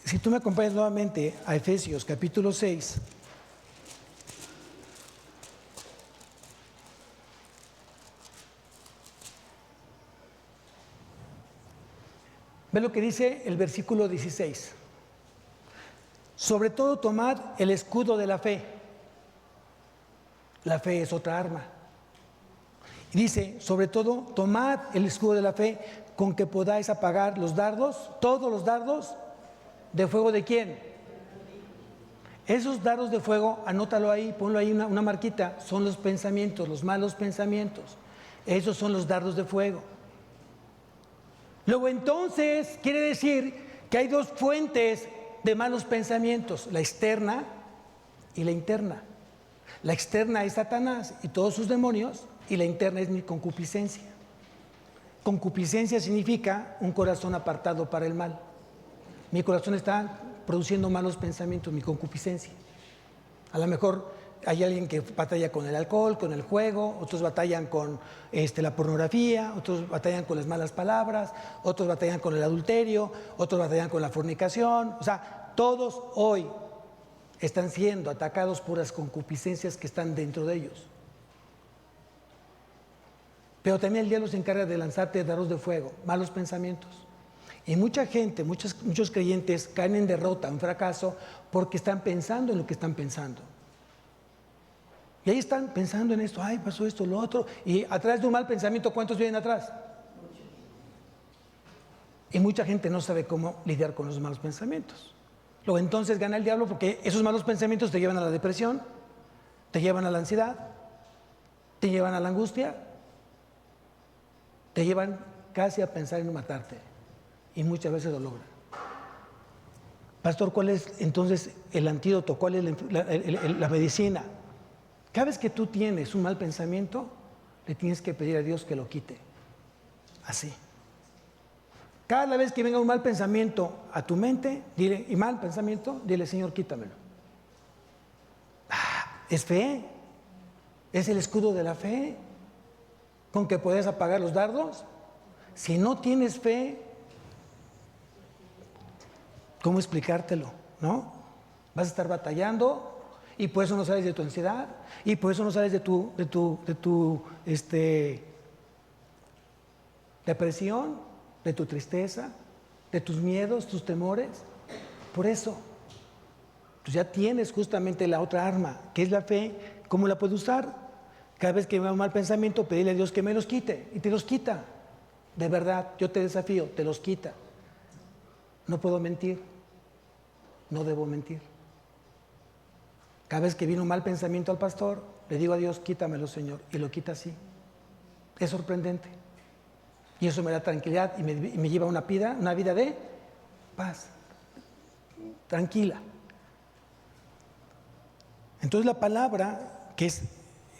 Si tú me acompañas nuevamente a Efesios capítulo 6, ve lo que dice el versículo 16. Sobre todo tomad el escudo de la fe. La fe es otra arma. Y dice, sobre todo tomad el escudo de la fe con que podáis apagar los dardos, todos los dardos de fuego de quién. Esos dardos de fuego, anótalo ahí, ponlo ahí una marquita, son los pensamientos, los malos pensamientos. Esos son los dardos de fuego. Luego entonces quiere decir que hay dos fuentes de malos pensamientos, la externa y la interna. La externa es Satanás y todos sus demonios y la interna es mi concupiscencia. Concupiscencia significa un corazón apartado para el mal. Mi corazón está produciendo malos pensamientos, mi concupiscencia. A lo mejor hay alguien que batalla con el alcohol, con el juego, otros batallan con la pornografía, otros batallan con las malas palabras, otros batallan con el adulterio, otros batallan con la fornicación. O sea, todos hoy están siendo atacados por las concupiscencias que están dentro de ellos. Pero también el diablo se encarga de lanzarte dardos de fuego, malos pensamientos. Y mucha gente, muchos creyentes caen en derrota, en fracaso, porque están pensando en lo que están pensando. Y ahí están pensando en esto, ay, pasó esto, lo otro. Y atrás de un mal pensamiento, ¿cuántos vienen atrás? Y mucha gente no sabe cómo lidiar con los malos pensamientos. Luego entonces gana el diablo porque esos malos pensamientos te llevan a la depresión, te llevan a la ansiedad, te llevan a la angustia, te llevan casi a pensar en matarte. Y muchas veces lo logran. Pastor, ¿cuál es entonces el antídoto? ¿Cuál es la medicina? Cada vez que tú tienes un mal pensamiento, le tienes que pedir a Dios que lo quite. Así. Cada vez que venga un mal pensamiento a tu mente, dile, y mal pensamiento, dile, Señor, quítamelo. Es fe. Es el escudo de la fe. Con que puedes apagar los dardos. Si no tienes fe, ¿cómo explicártelo? ¿No? Vas a estar batallando y por eso no sales de tu ansiedad y por eso no sales de tu depresión, de tu tristeza, de tus miedos, tus temores. Por eso. Pues ya tienes justamente la otra arma, que es la fe. ¿Cómo la puedes usar? Cada vez que me da un mal pensamiento, pedirle a Dios que me los quite y te los quita. De verdad, yo te desafío, te los quita. No puedo mentir, no debo mentir. Cada vez que viene un mal pensamiento al pastor, le digo a Dios, quítamelo, Señor, y lo quita así. Es sorprendente. Y eso me da tranquilidad y me lleva a una vida de paz, tranquila. Entonces la palabra, que es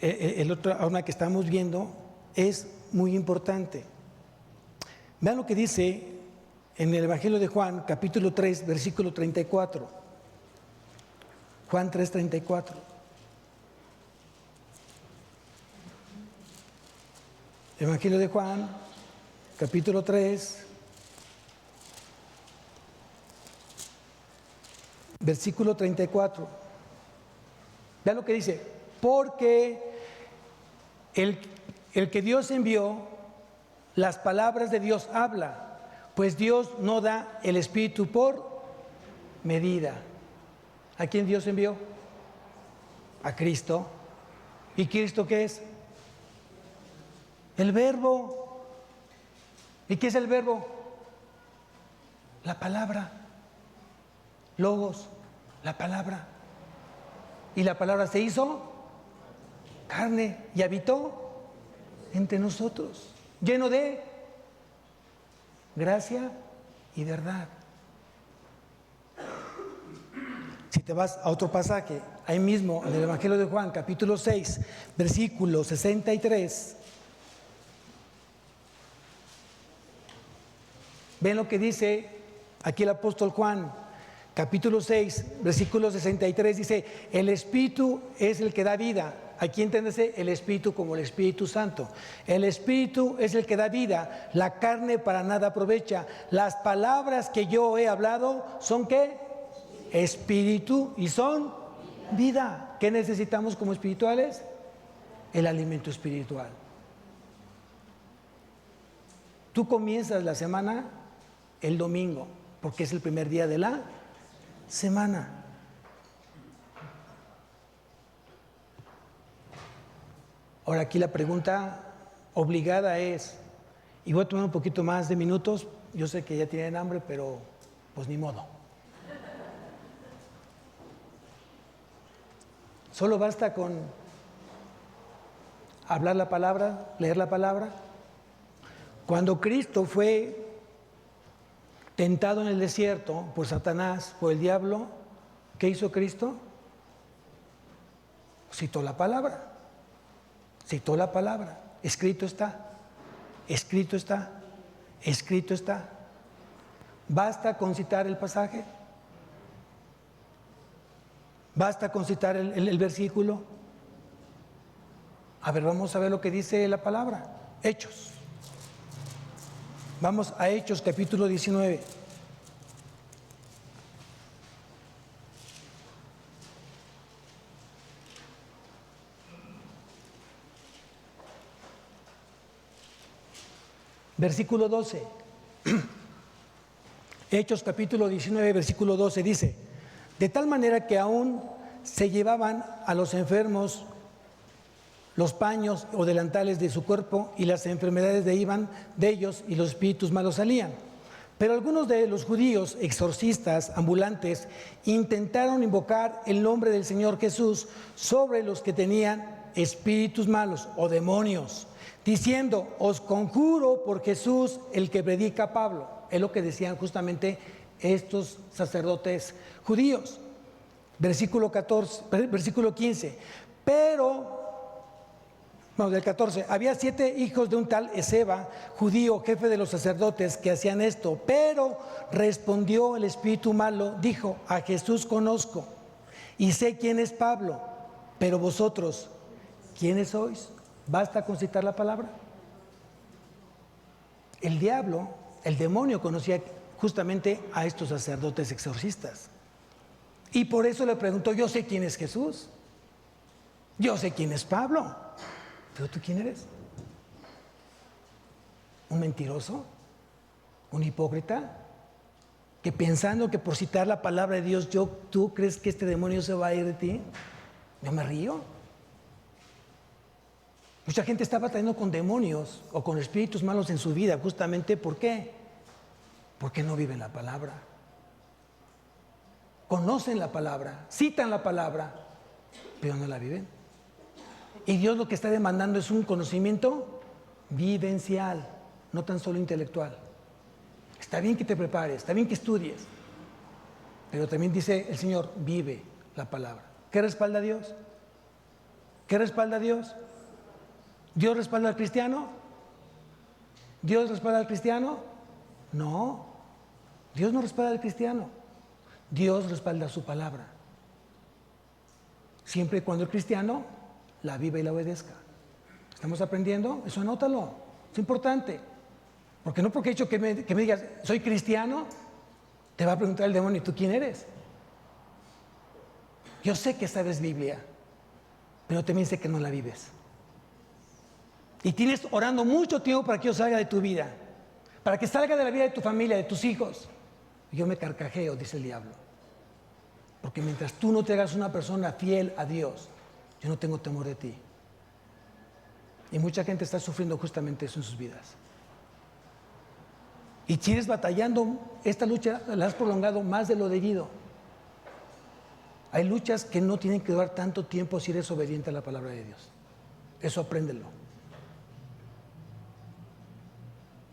el otro arma que estamos viendo, es muy importante. Vean lo que dice en el Evangelio de Juan, capítulo 3, versículo 34. Juan 3, 34. Evangelio de Juan, capítulo 3, versículo 34. Vean lo que dice: porque el que Dios envió, las palabras de Dios habla, pues Dios no da el Espíritu por medida. ¿A quién Dios envió? A Cristo. ¿Y Cristo qué es? El Verbo. ¿Y qué es el Verbo? La palabra. Logos, la palabra. Y la palabra se hizo carne y habitó entre nosotros, lleno de gracia y verdad. Si te vas a otro pasaje, ahí mismo en el Evangelio de Juan, capítulo 6, versículo 63, ven lo que dice aquí el apóstol Juan, capítulo 6, versículo 63, dice: el Espíritu es el que da vida. Aquí entiéndese el Espíritu como el Espíritu Santo. El Espíritu es el que da vida, la carne para nada aprovecha. Las palabras que yo he hablado son ¿qué? Espíritu y son vida. ¿Qué necesitamos como espirituales? El alimento espiritual. Tú comienzas la semana el domingo, porque es el primer día de la semana. Ahora aquí la pregunta obligada es, y voy a tomar un poquito más de minutos, yo sé que ya tienen hambre, pero pues ni modo. Solo basta con hablar la palabra, leer la palabra. Cuando Cristo fue tentado en el desierto por Satanás, por el diablo, ¿qué hizo Cristo? Citó la palabra. Citó la palabra. Escrito está. Escrito está. Escrito está. ¿Basta con citar el pasaje? ¿Basta con citar el versículo? A ver, vamos a ver lo que dice la palabra. Hechos. Vamos a Hechos, capítulo 19. Versículo 12. Hechos capítulo 19, versículo 12 dice: de tal manera que aún se llevaban a los enfermos los paños o delantales de su cuerpo, y las enfermedades iban de ellos y los espíritus malos salían. Pero algunos de los judíos exorcistas ambulantes intentaron invocar el nombre del Señor Jesús sobre los que tenían espíritus malos o demonios, diciendo: os conjuro por Jesús el que predica Pablo. Es lo que decían justamente estos sacerdotes judíos. Versículo 15. Del 14, había 7 hijos de un tal Eseba, judío, jefe de los sacerdotes, que hacían esto. Pero respondió el espíritu malo, dijo: a Jesús conozco y sé quién es Pablo, pero vosotros, ¿quiénes sois? ¿Basta con citar la palabra? El diablo, el demonio, conocía justamente a estos sacerdotes exorcistas. Y por eso le preguntó: yo sé quién es Jesús, yo sé quién es Pablo, ¿pero tú quién eres? ¿Un mentiroso? ¿Un hipócrita? Que pensando que por citar la palabra de Dios, ¿tú crees que este demonio se va a ir de ti? Yo me río. Mucha gente está batallando con demonios o con espíritus malos en su vida, justamente ¿por qué? Porque no viven la palabra. Conocen la palabra, citan la palabra, pero no la viven. Y Dios lo que está demandando es un conocimiento vivencial, no tan solo intelectual. Está bien que te prepares, está bien que estudies, pero también dice el Señor: vive la palabra. ¿Qué respalda a Dios? ¿Qué respalda a Dios? ¿Dios respalda al cristiano? ¿Dios respalda al cristiano? No, Dios no respalda al cristiano. Dios respalda su palabra, siempre y cuando el cristiano la viva y la obedezca. ¿Estamos aprendiendo? Eso anótalo, es importante. Porque no porque he dicho que me digas, soy cristiano, te va a preguntar el demonio, ¿y tú quién eres? Yo sé que sabes Biblia, pero también sé que no la vives. Y tienes orando mucho tiempo para que yo salga de tu vida, para que salga de la vida de tu familia, de tus hijos. Yo me carcajeo, dice el diablo. Porque mientras tú no te hagas una persona fiel a Dios, yo no tengo temor de ti. Y mucha gente está sufriendo justamente eso en sus vidas. Y sigues batallando, esta lucha la has prolongado más de lo debido. Hay luchas que no tienen que durar tanto tiempo si eres obediente a la palabra de Dios. Eso apréndelo.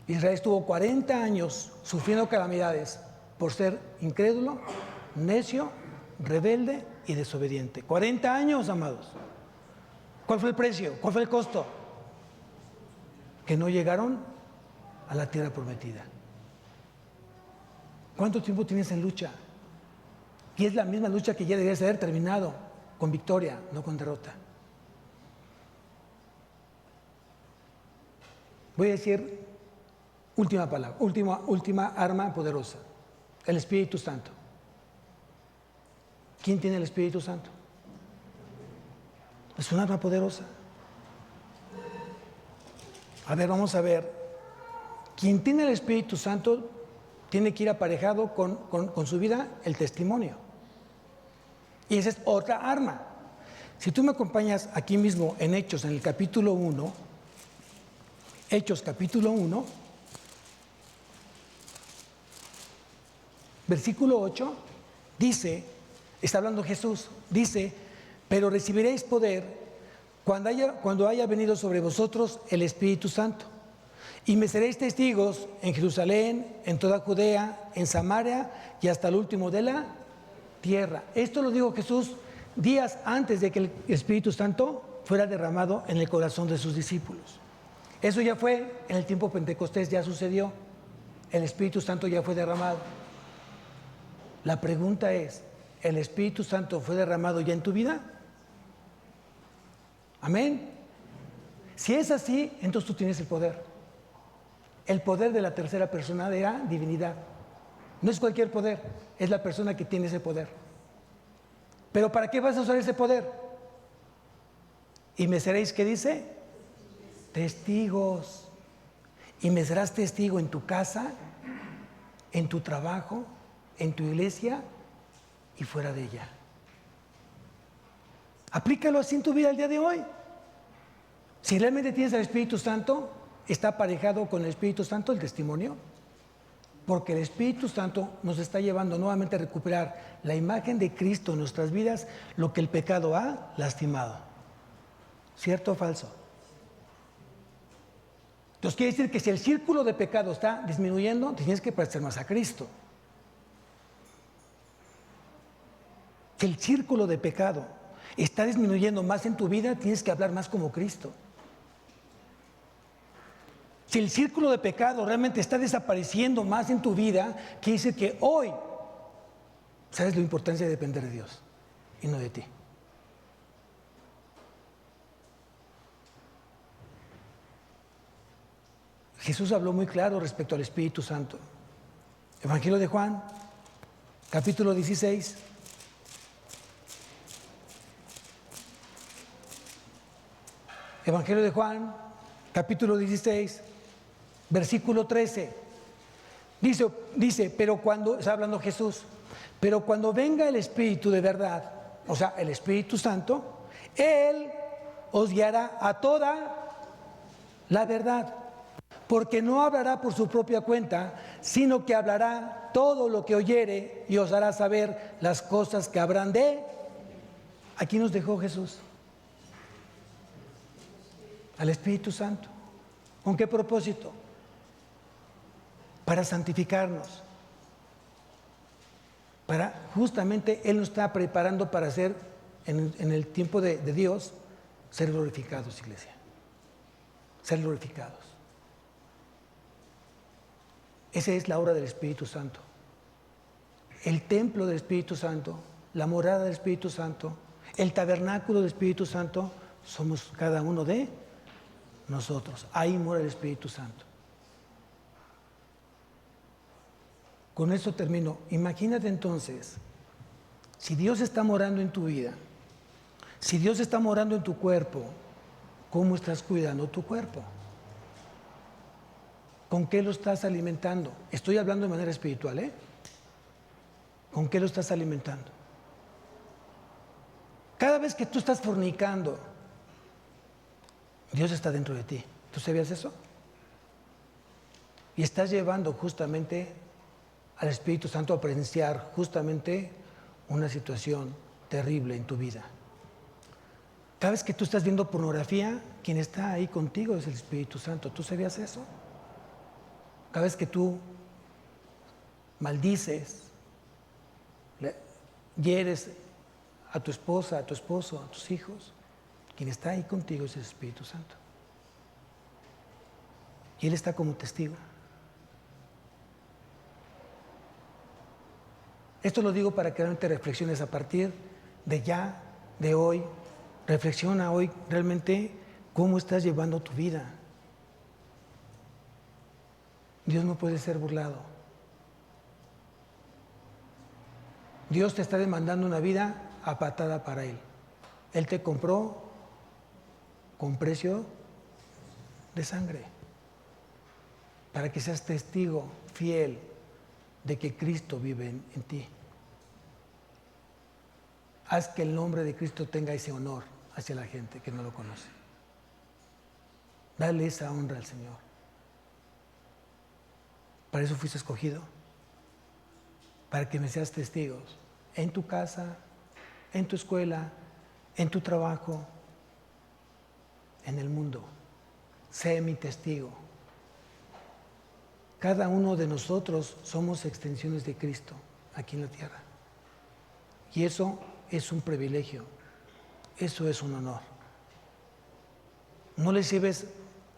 Israel estuvo 40 años sufriendo calamidades por ser incrédulo, necio, rebelde y desobediente. 40 años, amados. ¿Cuál fue el precio? ¿Cuál fue el costo? Que no llegaron a la tierra prometida. ¿Cuánto tiempo tienes en lucha? Y es la misma lucha que ya deberías haber terminado con victoria, no con derrota. Voy a decir última palabra, última arma poderosa, el Espíritu Santo. ¿Quién tiene el Espíritu Santo? Es un arma poderosa. A ver, vamos a ver. Quien tiene el Espíritu Santo tiene que ir aparejado con su vida el testimonio. Y esa es otra arma. Si tú me acompañas aquí mismo en Hechos, en el capítulo 1, Hechos capítulo 1, versículo 8, dice, está hablando Jesús, dice, pero recibiréis poder cuando haya venido sobre vosotros el Espíritu Santo. Y me seréis testigos en Jerusalén, en toda Judea, en Samaria y hasta el último de la tierra. Esto lo dijo Jesús días antes de que el Espíritu Santo fuera derramado en el corazón de sus discípulos. Eso ya fue en el tiempo Pentecostés, ya sucedió. El Espíritu Santo ya fue derramado. La pregunta es, ¿el Espíritu Santo fue derramado ya en tu vida? Amén. Si es así, entonces tú tienes el poder. El poder de la tercera persona de la divinidad. No es cualquier poder, es la persona que tiene ese poder. Pero ¿para qué vas a usar ese poder? Y me seréis, ¿qué dice? Testigos. Y me serás testigo en tu casa, en tu trabajo, en tu iglesia y fuera de ella. Aplícalo así en tu vida el día de hoy. Si realmente tienes al Espíritu Santo, está aparejado con el Espíritu Santo el testimonio, porque el Espíritu Santo nos está llevando nuevamente a recuperar la imagen de Cristo en nuestras vidas, lo que el pecado ha lastimado. ¿Cierto o falso? Entonces quiere decir que si el círculo de pecado está disminuyendo, tienes que parecer más a Cristo. Si el círculo de pecado está disminuyendo más en tu vida, tienes que hablar más como Cristo. Si el círculo de pecado realmente está desapareciendo más en tu vida, quiere decir que hoy sabes la importancia de depender de Dios y no de ti. Jesús habló muy claro respecto al Espíritu Santo. Evangelio de Juan, capítulo 16. Evangelio de Juan, capítulo 16, versículo 13. Dice, pero cuando, está hablando Jesús, pero cuando venga el Espíritu de verdad, o sea, el Espíritu Santo, Él os guiará a toda la verdad, porque no hablará por su propia cuenta, sino que hablará todo lo que oyere y os hará saber las cosas que habrán de. Aquí nos dejó Jesús al Espíritu Santo. ¿Con qué propósito? Para santificarnos. Para justamente Él nos está preparando para ser, en el tiempo de Dios, ser glorificados, iglesia. Ser glorificados. Esa es la obra del Espíritu Santo. El templo del Espíritu Santo, la morada del Espíritu Santo, el tabernáculo del Espíritu Santo, somos cada uno de nosotros. Ahí mora el Espíritu Santo. Con esto termino. Imagínate entonces, si Dios está morando en tu vida, si Dios está morando en tu cuerpo, ¿cómo estás cuidando tu cuerpo? ¿Con qué lo estás alimentando? Estoy hablando de manera espiritual, ¿eh? ¿Con qué lo estás alimentando? Cada vez que tú estás fornicando, Dios está dentro de ti. ¿Tú sabías eso? Y estás llevando justamente al Espíritu Santo a presenciar justamente una situación terrible en tu vida. Cada vez que tú estás viendo pornografía, quien está ahí contigo es el Espíritu Santo. ¿Tú sabías eso? Cada vez que tú maldices, hieres a tu esposa, a tu esposo, a tus hijos, quien está ahí contigo es el Espíritu Santo. Y Él está como testigo. Esto lo digo para que realmente reflexiones a partir de ya, de hoy. Reflexiona hoy realmente cómo estás llevando tu vida. Dios no puede ser burlado. Dios te está demandando una vida apartada para Él. Él te compró con precio de sangre, para que seas testigo fiel de que Cristo vive en ti. Haz que el nombre de Cristo tenga ese honor hacia la gente que no lo conoce. Dale esa honra al Señor. Para eso fuiste escogido, para que me seas testigos en tu casa, en tu escuela, en tu trabajo, en el mundo. Sé mi testigo. Cada uno de nosotros somos extensiones de Cristo aquí en la tierra. Y eso es un privilegio, eso es un honor. No le sirves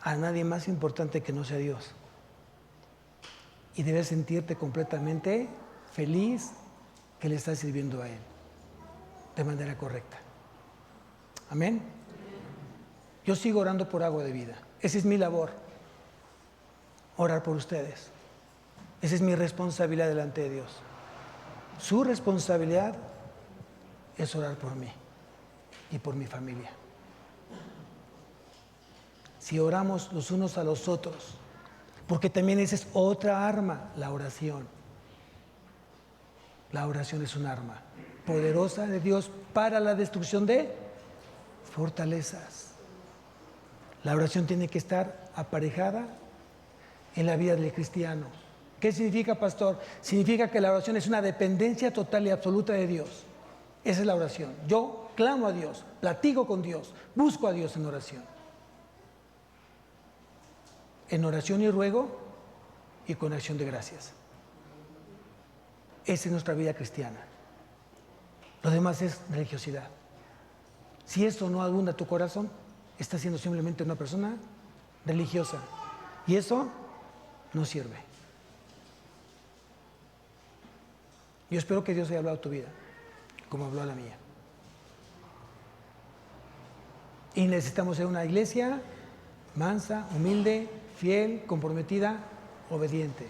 a nadie más importante que no sea Dios. Y debes sentirte completamente feliz que le estás sirviendo a Él de manera correcta. Amén. Yo sigo orando por agua de vida. Esa es mi labor, orar por ustedes. Esa es mi responsabilidad delante de Dios. Su responsabilidad es orar por mí y por mi familia. Si oramos los unos a los otros, porque también esa es otra arma, la oración. La oración es un arma poderosa de Dios para la destrucción de fortalezas. La oración tiene que estar aparejada en la vida del cristiano. ¿Qué significa, pastor? Significa que la oración es una dependencia total y absoluta de Dios. Esa es la oración. Yo clamo a Dios, platico con Dios, busco a Dios en oración. En oración y ruego y con acción de gracias. Esa es nuestra vida cristiana. Lo demás es religiosidad. Si eso no abunda tu corazón, estás siendo simplemente una persona religiosa. Y eso no sirve. Yo espero que Dios haya hablado a tu vida, como habló a la mía. Y necesitamos ser una iglesia mansa, humilde, fiel, comprometida, obediente.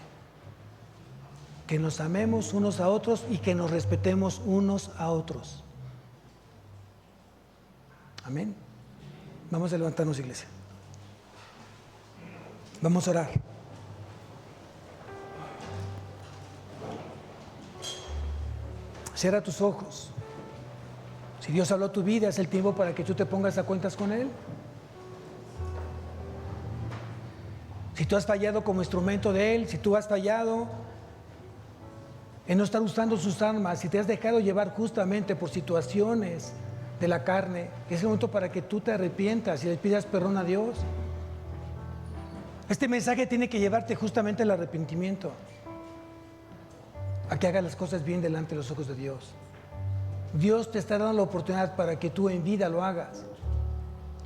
Que nos amemos unos a otros y que nos respetemos unos a otros. Amén. Vamos a levantarnos, iglesia. Vamos a orar. Cierra tus ojos. Si Dios habló a tu vida, es el tiempo para que tú te pongas a cuentas con Él. Si tú has fallado como instrumento de Él, si tú has fallado en no estar usando sus armas, si te has dejado llevar justamente por situaciones de la carne, es el momento para que tú te arrepientas y le pidas perdón a Dios. Este mensaje tiene que llevarte justamente al arrepentimiento, a que hagas las cosas bien delante de los ojos de Dios. Dios te está dando la oportunidad para que tú en vida lo hagas.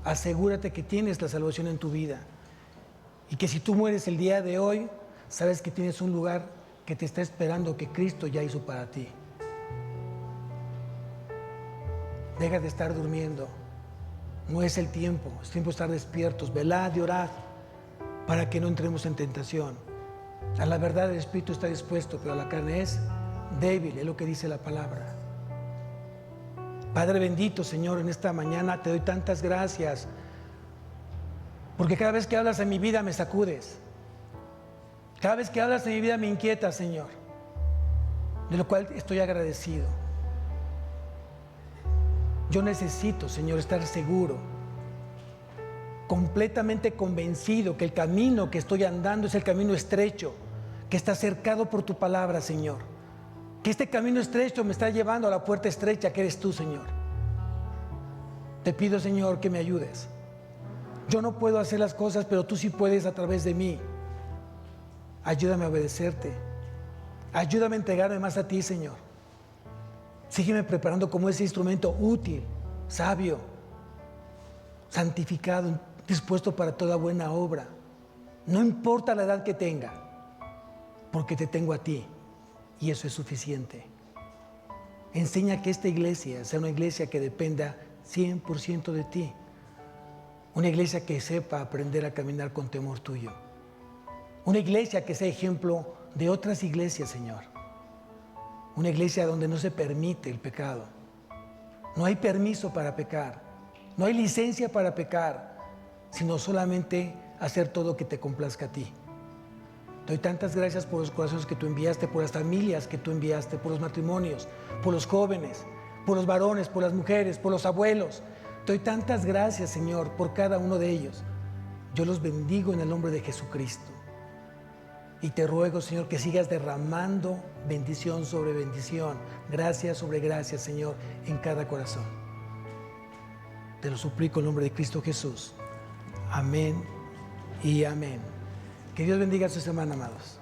Asegúrate que tienes la salvación en tu vida y que si tú mueres el día de hoy, sabes que tienes un lugar que te está esperando, que Cristo ya hizo para ti. Deja de estar durmiendo. No es el tiempo de estar despiertos. Velad y orad para que no entremos en tentación. A la verdad el espíritu está dispuesto, pero la carne es débil, es lo que dice la palabra. Padre bendito, Señor, en esta mañana te doy tantas gracias, porque cada vez que hablas en mi vida me sacudes. Cada vez que hablas en mi vida me inquietas, Señor, de lo cual estoy agradecido. Yo necesito, Señor, estar seguro, completamente convencido que el camino que estoy andando es el camino estrecho, que está cercado por tu palabra, Señor. Que este camino estrecho me está llevando a la puerta estrecha que eres tú, Señor. Te pido, Señor, que me ayudes. Yo no puedo hacer las cosas, pero tú sí puedes a través de mí. Ayúdame a obedecerte. Ayúdame a entregarme más a ti, Señor. Sígueme preparando como ese instrumento útil, sabio, santificado, dispuesto para toda buena obra. No importa la edad que tenga, porque te tengo a ti y eso es suficiente. Enseña que esta iglesia sea una iglesia que dependa 100% de ti. Una iglesia que sepa aprender a caminar con temor tuyo. Una iglesia que sea ejemplo de otras iglesias, Señor. Una iglesia donde no se permite el pecado. No hay permiso para pecar. No hay licencia para pecar, sino solamente hacer todo lo que te complazca a ti. Doy tantas gracias por los corazones que tú enviaste, por las familias que tú enviaste, por los matrimonios, por los jóvenes, por los varones, por las mujeres, por los abuelos. Doy tantas gracias, Señor, por cada uno de ellos. Yo los bendigo en el nombre de Jesucristo. Y te ruego, Señor, que sigas derramando bendición sobre bendición, gracia sobre gracia, Señor, en cada corazón. Te lo suplico en el nombre de Cristo Jesús. Amén y amén. Que Dios bendiga su semana, amados.